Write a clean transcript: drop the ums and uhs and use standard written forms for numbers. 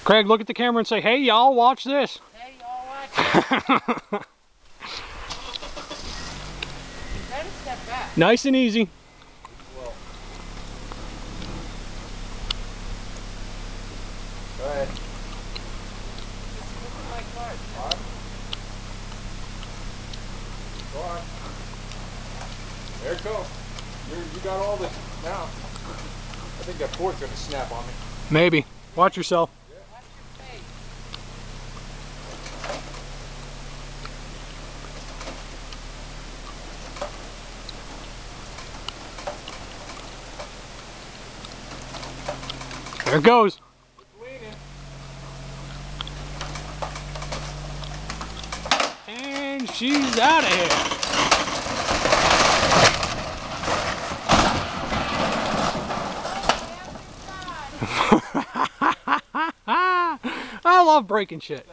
Craig, look at the camera and say, hey, y'all, watch this. Hey, y'all, watch this. Try to step back. Nice and easy. Well. Go ahead. Look at my card. On. Go on. There it goes. You got all this now. I think that board's gonna snap on me. Maybe. Watch yourself. Watch your face. There it goes. It's leaning. And she's out of here. I love breaking shit.